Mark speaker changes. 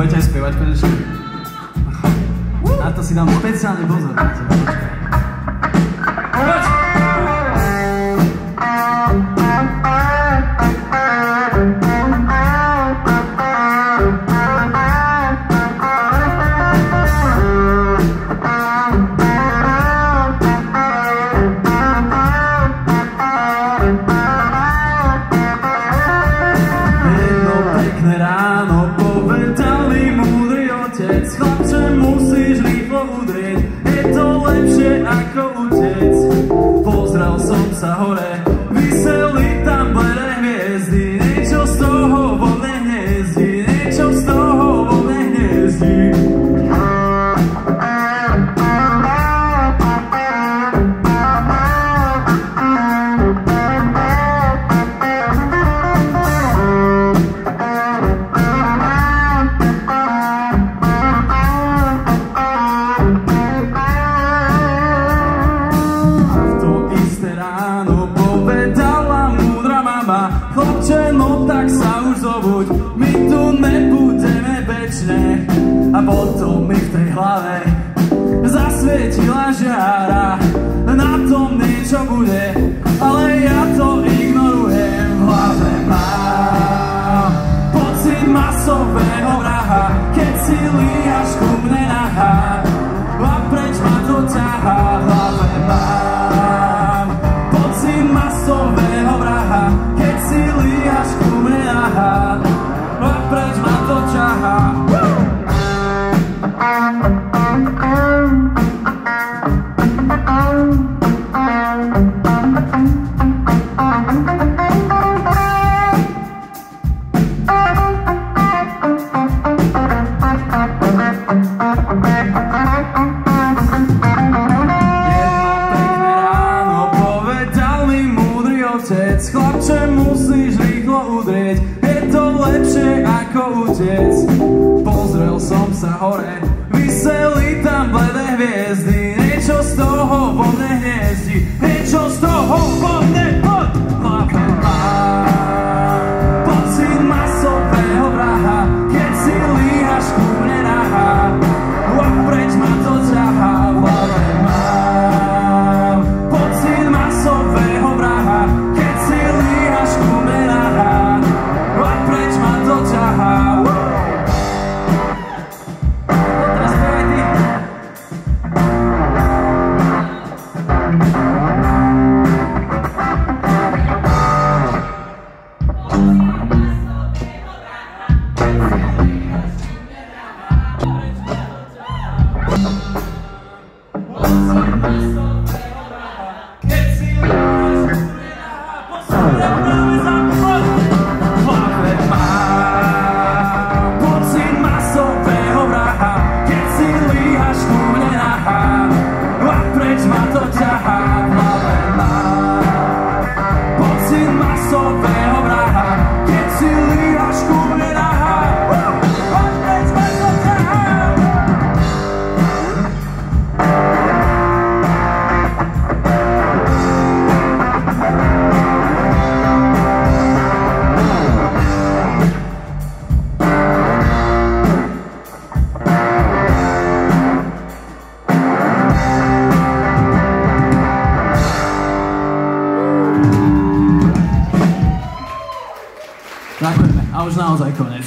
Speaker 1: budete aj spievať konečne? Na to si dám špeciálny pozor. Poď! Jedno pekné ráno povedal mi múdry otec: chlapče, musíš rýchlo udrieť, je to lepšie ako utec. Pozrel som sa hore, viseli tam bledé hviezdy, niečo z toho vo mne hniezdí, niečo z toho vo mne hniezdí. Chlapče, no tak sa už zobuď, my tu nebudeme večne. A potom mi v tej hlave zasvietila žiara, na tom niečo bude, ale ja to ignorujem. V hlave mám pocit masového vraha, keď si líhaš ku mne nahá a preč ma to ťahá. V hlave mám pocit masového vraha, keď si líhaš ku mne nahá a preč ma to ťahá. Chlapče, musíš rýchlo udrieť, je to lepšie ako utec. Pozrel som sa hore, viseli tam bledé hviezdy, niečo z toho vo mne hniezdi, niečo z toho vo mne od hlave mám pocit masového vraha, keď si líhaš ku mne nahá a preč ma to ťahá. V hlave mám pocit masového vraha, keď si líhaš ku mne nahá a preč ma to ťahá. Teraz spievaj ty. Ďakujeme. A už naozaj konec.